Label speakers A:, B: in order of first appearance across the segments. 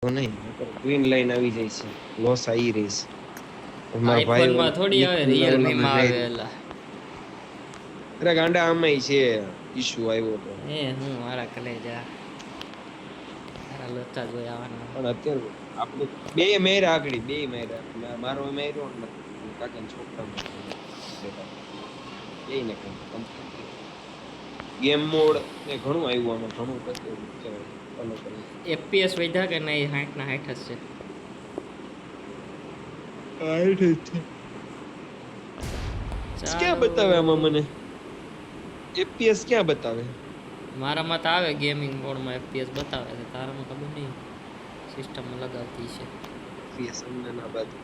A: તો નહીં green line આવી જાય છે લોસ આવી રહી છે મારા ભાઈ
B: આઈફોન માં થોડી આવે રિયલમી માં આવે એલા
A: અરે ગાંડા આમાંય છે ઈશ્યુ આવ્યો તો
B: એ હું મારા કલેજા તારા લોચા જોઈ આવવાના
A: પણ અત્યારે આપણે બે મેરા આગળ બે મેરા મારો મેરો ને કાકાના છોકરા બેને ગેમ મોડ ને ઘણું આવ્યું આમાં ઘણું ફોલો કરી
B: એફપીએસ વધ્યા કે નહીં 60 ના 60 જ છે
A: ક્યાં બતાવે આમાં મને એફપીએસ ક્યાં બતાવે
B: મારામાં તો આવે ગેમિંગ મોડમાં એફપીએસ બતાવે છે તારામાં ખબર નહીં સિસ્ટમમાં લગાવતી છે
A: એફપીએસ અમને ના બાજુ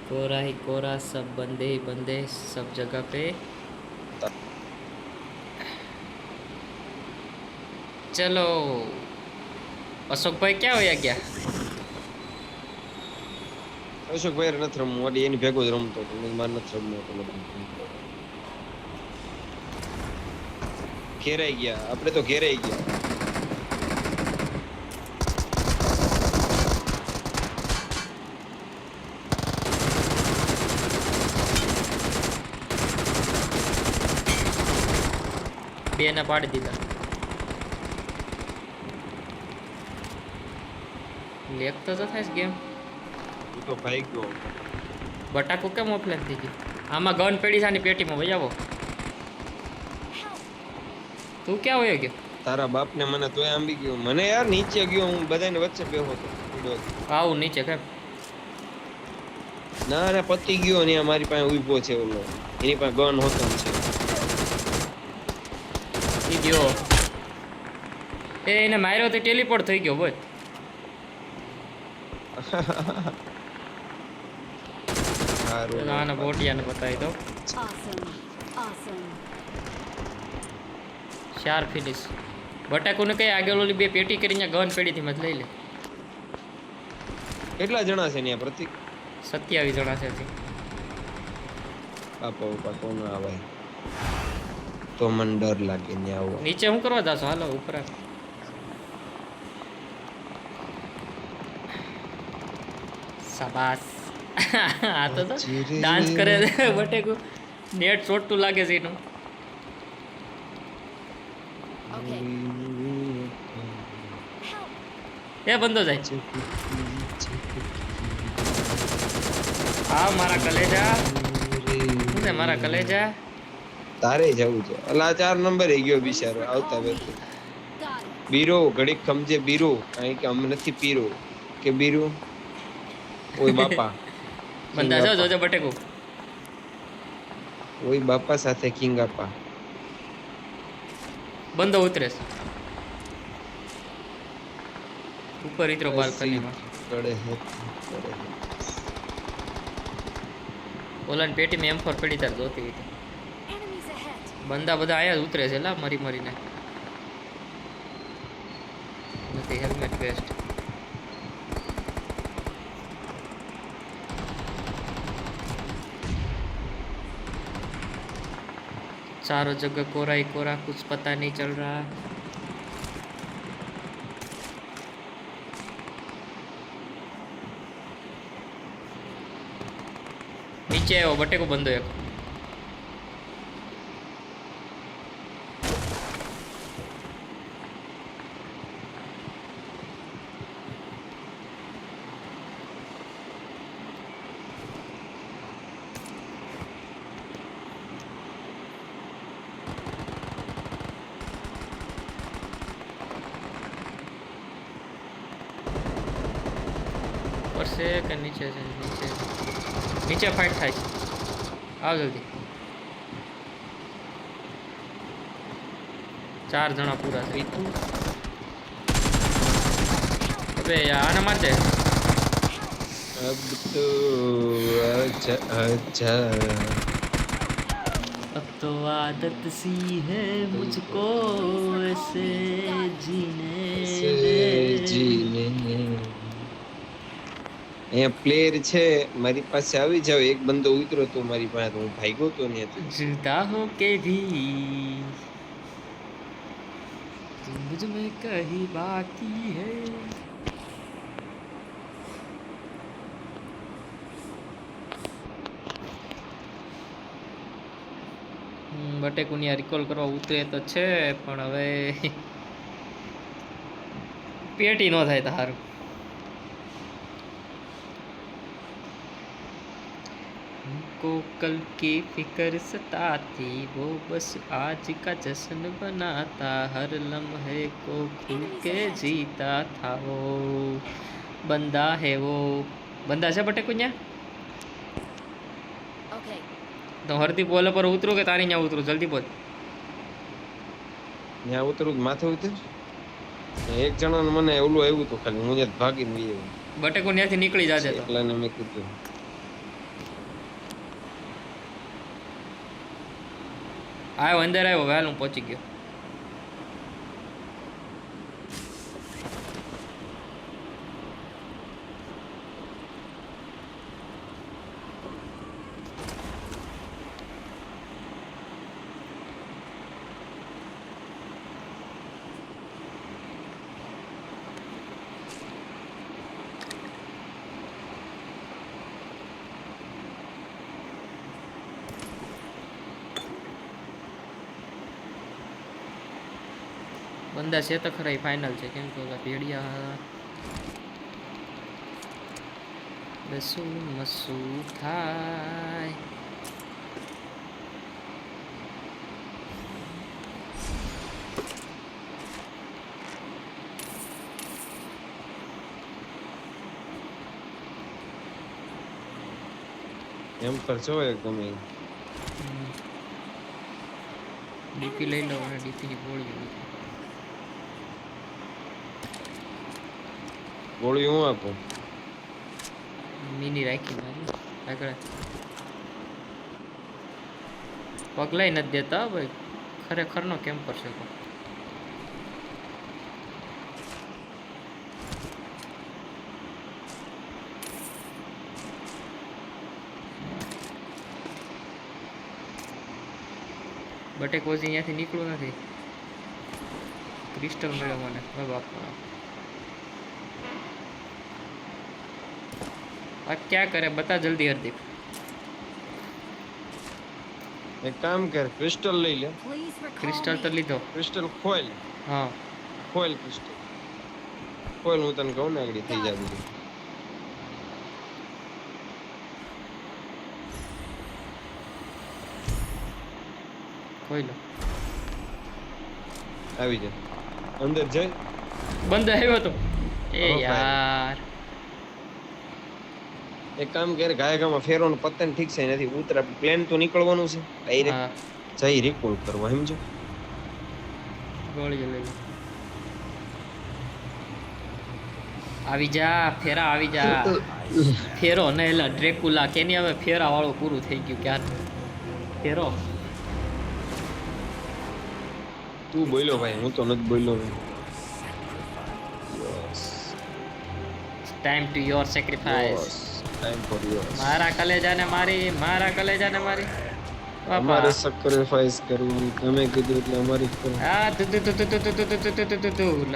B: कोरा ही कोरा सब बंदे ही बंदे सब जगह पे चलो अशोक भाई क्या होया क्या
A: અશોક ભાઈ નથી રમવું એટલે એની ભેગો જ રમતો હતો મારે નથી રમવું એટલે ઘેરાઈ ગયા આપણે તો ઘેરાઈ ગયા
B: બે ને પાડી દીધા લેક તો થાય ગેમ
A: તો ભાઈ ગયો
B: બટાકો કેમ ઓફલાઈન થઈ ગઈ આમાં ગન પડી છે આની પેટીમાં ભાઈ આવો તું ક્યાં હોય ગયો
A: તારા બાપને મને તોય આંબી ગયો મને યાર નીચે ગયો હું બધાને વચ્ચે બેહો હતો
B: આવું નીચે કેમ
A: ના ના પતી ગયો ને મારી પાસે ઉભો છે ઓલો એની પાસે ગન હોતો છે
B: ગયો એ એને માર્યો તો ટેલિપોર્ટ થઈ ગયો બોલ આના બોટિયાને બતાવી દો ચાર ફિનિશ બટાકુને કઈ આગળ ઓલી બે પેટી કરીને ગન પેડીથી મત લઈ લે
A: કેટલા જણા છે ને પ્રતિક
B: 27 જણા છે
A: બાપા બાપા કોણ આવે તો મને ડર લાગે ને આવો
B: નીચે હું કરવા જાશો હાલો ઉપર શાબાશ આ તો ડાન્સ કરે છે બટેકુ નેટ ચોટતું લાગે છે એનું એ બંધો જાય હા મારા કલેજા શું મારા કલેજા
A: તારે જવું છે અલા 4 નંબર એ ગયો બિચારો આવતા વેત બીરો ઘડીક ખમજે બીરો કારણ કે અમે નથી પીરો કે બીરો ઓય બાપા
B: બંધા છો જોજો બટેકુ
A: ઓય બાપા સાથે કિંગ આપા
B: બંધો ઉતરે ઉપર ઇતરો બાલ્કનીમાં
A: પડે હે
B: ઓલાન પેટીમાં M4 પડી તાર જોતી બંદા બધા આયા ઉતરે છે લા મરી મરીને નથી હેલ્મેટ વેસ્ટ चारों जगह कोरा ही कोरा कुछ पता नहीं चल रहा नीचे है वो बट्टे को बंद हो एक से के नीचे से नीचे फाइट થાય આવ જલ્દી 4 જણા પૂરા થઈ અબે આને મારજે
A: अब तो अच्छा अच्छा
B: अब तो आदत सी है मुझको ऐसे जीने
A: અહીંયા પ્લેયર છે મારી પાસે આવી જાવ એક બંદો ઉતરો તો મારી પાસે હું ભાગ્યો તો ને
B: जुदा हो के भी मुझ में कहीं बाकी है બટેકુનિયા રિકોલ કરવા ઉતરે તો છે પણ હવે પેટી નો થાય તારું हमको कल की फिक्र सताती वो बस आज का जश्न बनाता हर लम्हे को खुल के जीता था वो बंदा है वो बंदा છે બટેકુનિયા તો હરદી બોલે પર ઉતરો કે તારી ન્યા ઉતરો જલ્દી બોલ
A: ત્યાં ઉતરું માથે ઉતર એક જણાને મને ઓલું આવ્યું તો ખાલી હું જ ભાગીને ગઈ આવ્યો
B: બટેકુનિયાથી નીકળી જાજે તો
A: એટલાને મેં કીધું
B: આવ્યો અંદર આવ્યો વહેલું પહોંચી ગયો બંદા છે તો ખરા ફાઇનલ છે કેમ કે ઓલા ભેડિયા દસું મસું થાય
A: એમ કરશો એક ગમે
B: ડીપી લઈ લો અને ડીપીની ગોળી
A: ગોળી હું આપું
B: મિની રાખી મારી આગળ પગલાય નથી દેતા ભાઈ ખરેખરનો કેમ્પર છે બટેક ઓછી અહીંયાથી નીકળવું નથી ક્રિસ્ટલ મળ્યો મને હવે બાપા अब क्या करे बता जल्दी हार्दिक
A: એક કામ કર ક્રિસ્ટલ લઈ લે
B: क्रिस्टल तो लीधो
A: ક્રિસ્ટલ ખોલ
B: हाँ
A: ખોલ ક્રિસ્ટલ ખોલ હું તને કહું ને આગળ થઈ જાય બધું
B: कोई लो
A: આવી જા અંદર જઈ
B: बंद है वो तो ए यार
A: એક કામ કર ગાયગામાં ફેરવાનું પતન ઠીક છે નથી ઉતરા પ્લેન તો નીકળવાનું છે ડાયરેક્ટ જઈ રિકોલ કરવા સમજો
B: ગોળી લઈ લો આવી જા ફેરા આવી જા ફેરો ને એલા ડ્રેકુલા કેની હવે ફેરા વાળું પૂરું થઈ ગયું ક્યાં ફેરો
A: તું બોલ્યો ભાઈ હું તો નથી બોલ્યો
B: time to your sacrifice
A: time for your
B: મારા કલેજાને મારી
A: અમારે સેક્રિફાઈસ કરવું તમે કીધું એટલે અમારી
B: હા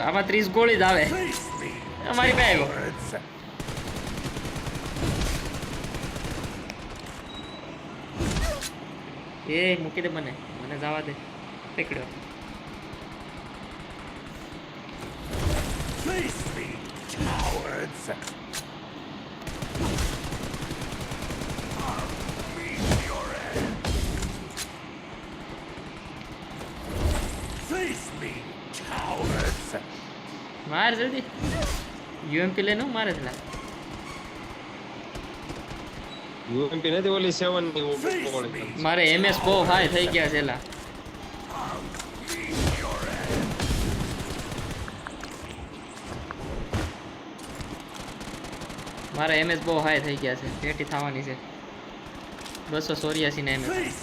B: આમાં 30 ગોળી જ આવે અમારી પાસે આવ્યો એ મૂકી દે મને જવા દે પકડ્યો मार जल्दी यूएमपी लेनो मारे थला
A: યુએમપી નથી ઓલી 7 ની ગોળી
B: મારે એમએસ બહુ હાઈ થઈ ગયા છેલા મારા એમએસ બહુ હાઈ થઈ ગયા છે પેટી થવાની છે 284 ને એમએસ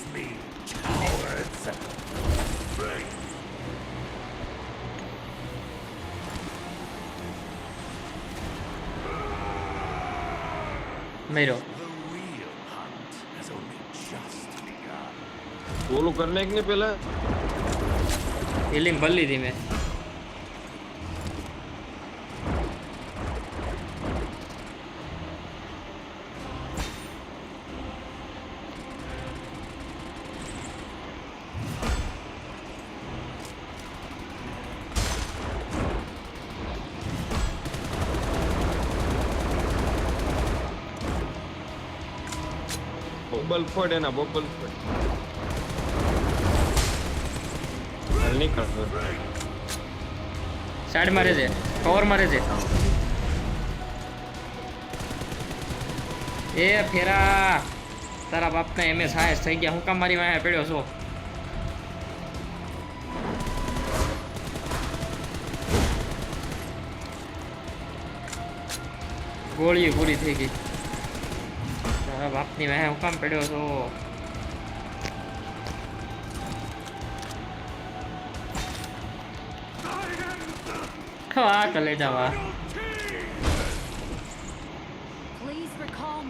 B: મેરો
A: ઓલું કરને કે ને પેલા
B: હીલિંગ ભરી લીધી મેં
A: બબલ ફોડ એના બબલ ફોડ હાલ નીકળ
B: સાઈડ મારે છે, કવર મારે છે. એ ફેરા તારા બાપના એમએસ હાયસ થઈ ગયા, હું કામ મારી વાંહે પડ્યો છો? ગોળીઓ પૂરી થઈ ગઈ. તારા બાપની વાંહે હું કામ પડ્યો છો? આ કલેજા વાહ.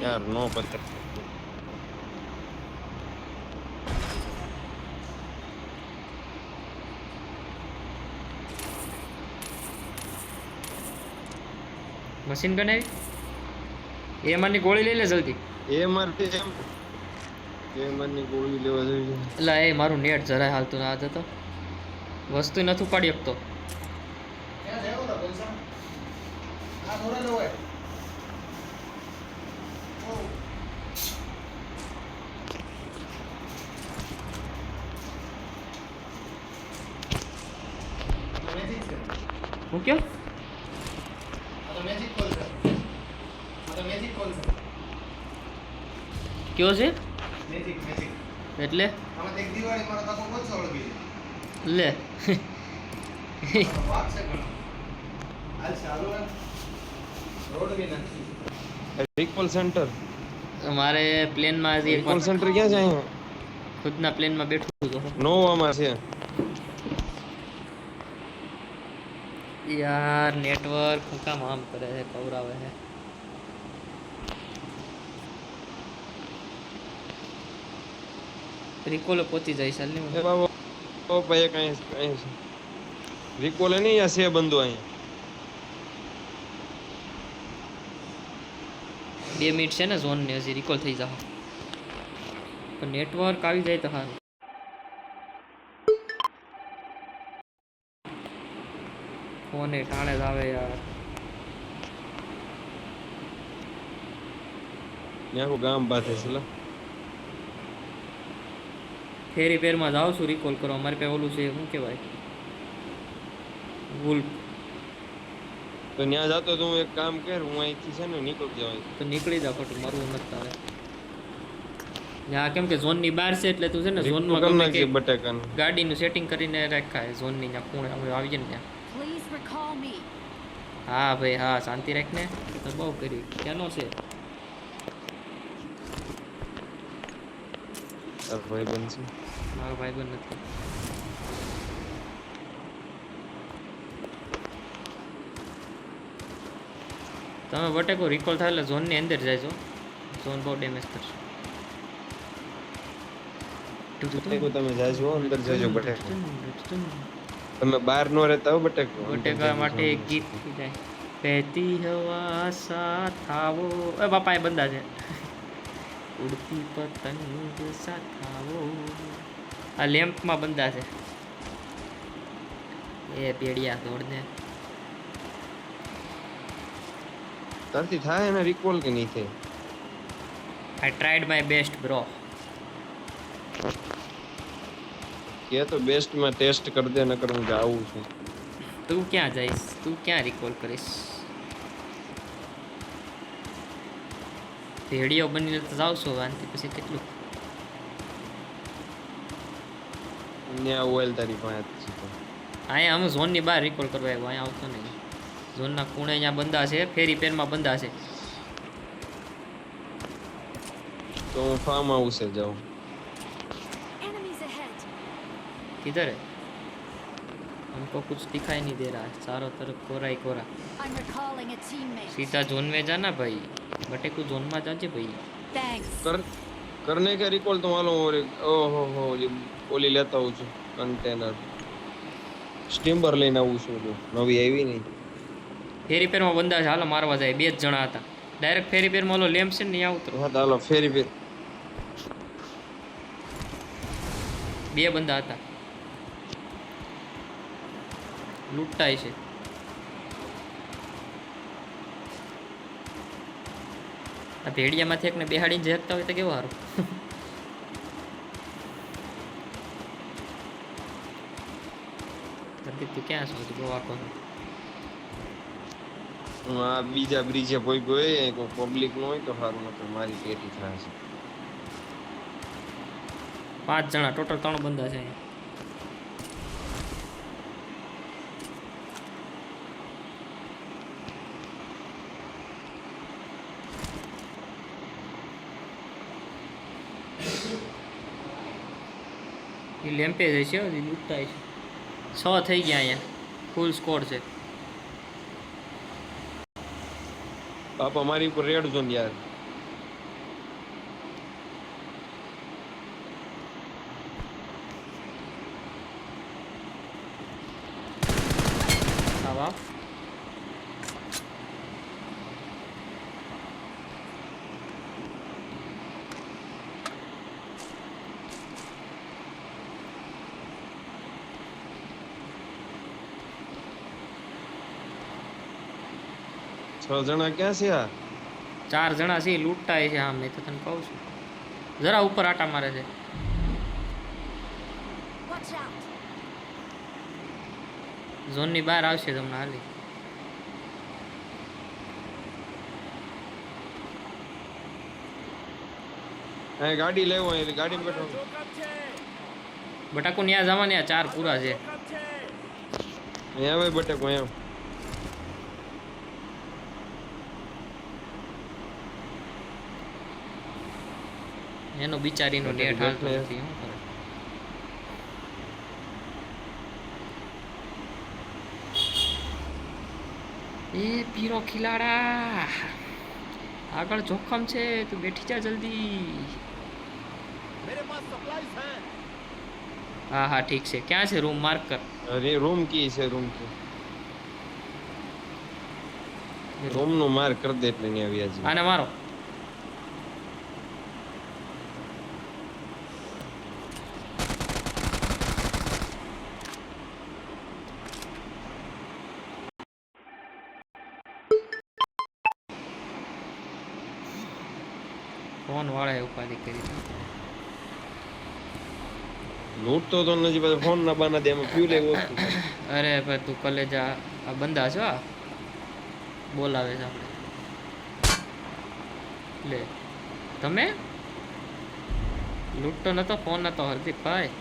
A: યાર નો પત્ર
B: મશીન ગન આવી. એ મારની ગોળી લઈ લે જલ્દી.
A: એ મારતી એમ એ મારની ગોળી લેવા જોઈએ.
B: એટલે એ મારું નેટ જરાય હાલતું ના હતો, વસ્તુ નથી ઉપાડી શકતો. હું ક્યાં કયો છે એટલે લે
A: રિકોલ સેન્ટર
B: મારે પ્લેનમાં
A: રિકોલ સેન્ટર ક્યાં છે? અહીંયા
B: ખુદના પ્લેનમાં બેઠું છું.
A: નોવામાં છે.
B: યાર નેટવર્ક હું કામ આમ કરે છે, કવરાવે છે. રિકોલ પહોંચી જાય ચાલ ને.
A: એ બાબો ઓ ભાઈ કઈ કઈ છે રિકોલ નહીં યા છે બંધો અહીંયા
B: 2 મિનિટ છે ને ઝોન ને, હજી રિકોલ થઈ જાવ. પણ નેટવર્ક આવી જાય તો હા. ફોન એ ટાણે જ આવે યાર.
A: આખું ગામ બાથે છે લા.
B: ફેરી પેરમાં જાઉં છું રિકોલ કરો. અમારે પાસે ઓલું છે શું કહેવાય, વુલ્ફ.
A: તો ત્યાં જાતો તો હું એક કામ કર, હું અહીંથી છે ને નીકળી જવાય
B: તો નીકળી જા ખોટું મારું નથી તારે. ત્યાં કેમ કે ઝોનની બહાર છે એટલે તું છે ને ઝોનમાં
A: કરી
B: ગમે
A: નાખજે
B: તે
A: બટાકાનું.
B: ગાડીનું સેટિંગ કરીને રાખાય ઝોનની ત્યાં ખૂણે આપણે આવીએ ને ત્યાં. હા ભાઈ હા, શાંતિ રાખ ને. તો બહુ કરી ક્યાંનો છે
A: તાર ભાઈ બનશે
B: મારો ભાઈબંધ નથી. તમે બટેકો રિકોલ થાય એટલે ઝોનની અંદર જાયજો, ઝોન બહુ ડેમેજ કરશે.
A: બટેકો તમે જાજો અંદર જાજો બટેકો. તમે બહાર નો રહેતા હો બટેકો.
B: બટેકા માટે એક ગીત થઈ જાય. બહેતી હવા સાથ આવો. એ બાપા એ બંદા છે. ઉડતી પતંગ સાથ આવો. આ લેમ્પમાં બંદા છે. એ પેડિયા દોડને.
A: તારથી થાય ને રિકોલ કે નહીં થાય?
B: આઈ ટ્રાઈડ માય બેસ્ટ બ્રો.
A: કે તો બેસ્ટ માં ટેસ્ટ કરી દે, નકર હું જાઉં છું.
B: તું ક્યાં જઈશ? તું ક્યાં રિકોલ કરીશ? ભેડિયો બનીને તો જાવ છો આનથી પછી કેટલું.
A: ત્યાં ઓઇલ તારી પાસે છે તો.
B: અહીંયા અમે ઝોનની બહાર રિકોલ કરવા આવ્યો, અહીંયા આવતો નહીં. ઝોનના ખૂણે અહીંયા બંદા છે, ફેરી પેરમાં બંદા છે.
A: તો હું ફાર્મ હાઉસે જાઉં.
B: किधर है? हमको कुछ दिखाई नहीं दे रहा है, चारों तरफ कोरा ही कोरा. सीधा जोन में जाना भाई. बटे को जोन में जाजे भाई.
A: करने का रिकॉल तो मालूम हो रही. ओहो हो ये ओली लेता हूँ कंटेनर स्टीमर लेना आવું છું જો નવી આવી નહીં.
B: ફેરી પેરમાં બંદા છે, હાલો મારવા જાય. 2 જણા હતા ડાયરેક્ટ ફેરી પેરમાં. ઓલો લેમ્પ છે ને ત્યાં ઉતરો.
A: હા હાલો ફેરી પેર.
B: 2 બંદા હતા, લૂંટાય છે. આ ભેડિયામાંથી એકને બેહાડીને જતા હોય તો કેવું સારું. હાર્દિક તું ક્યાં છો તું ગોવા કોનો
A: આ બીજા બ્રિજે કોઈ ગયો કોઈ પબ્લિક નો હોય તો સારું નકર મારી પેટી થાય છે
B: 5 જણા ટોટલ 3 બંદા છે અહીંયા. એ લેમ્પે જ છે હજી લૂંટાય છે 6 થઈ ગયા અહીંયા ફૂલ સ્કોર છે
A: બાપા મારી ઉપર રેડ ઝોન યાર
B: આવા
A: છ જણા ક્યાં છે આ
B: 4 જણા છે લૂંટાય છે. હા મેં તો તને કહું છું જરા ઉપર આટા મારે છે ઝોનની બહાર આવશે તમને હાલી
A: અહીં ગાડી લેવો અહીં ગાડી બેઠો
B: બટાકુ ન્યા જવા ને 4 પૂરા છે
A: અહીં આવે બટેકો એમ
B: એનો બિચારીનો નેટ હાલતો નથી શું કરે એ પીરો ખિલાડા આગળ જોખમ છે તું બેઠી જા જલ્દી હા હા ઠીક છે ક્યાં છે રૂમ માર્ક કર
A: અરે રૂમ કી છે રૂમ કી રૂમ નું માર કરી દે એટલે નહીં આવ્યા છે
B: આને મારો ફોન વાળાએ ઉપાધિ કરી
A: લૂંટતો તો નથી પછી ફોન ના બાના દે એમાં ફ્યુલ એવો
B: અરે ભાઈ તું કલેજા આ બંદા છો આ બોલાવે છે આપણે લે તમે લૂંટતો નતો ફોન નતો હાર્દિકભાઈ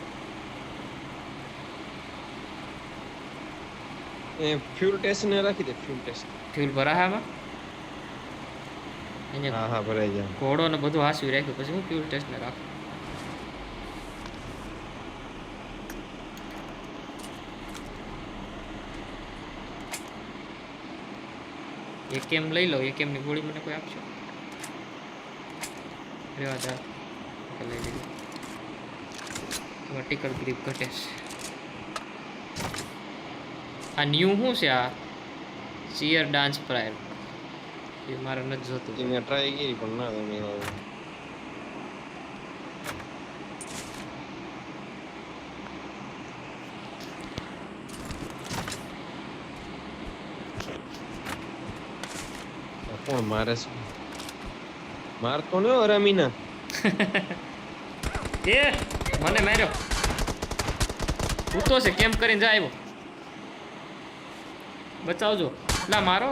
A: એ ફ્યુલ ટેસ્ટ ને રાખી દે ફ્યુલ ટેસ્ટ
B: ફ્યુલ ભરા આમાં અહીંયા
A: હા હા ભરાઈ જાય
B: ઘોડો ને બધું હાસવી રાખ્યું પછી હું ફ્યુલ ટેસ્ટ ને રાખું એકેમ લઈ લો એકેમ ની ગોળી મને કોઈ આપશો રેવા દે લઈ લીધું વર્ટિકલ ગ્રીપ ઘટે છે આ ન્યૂ શું છે આ ચિયર ડાન્સ પ્રાયર એ મારે નથી જોતું
A: મેં ટ્રાય કરી પણ ના તમે કોણ મારે છે મારતો ને રમીના
B: એ મને માર્યો ઉતો છે કેમ કરીને જાય આવ્યો બચાવજો લા મારો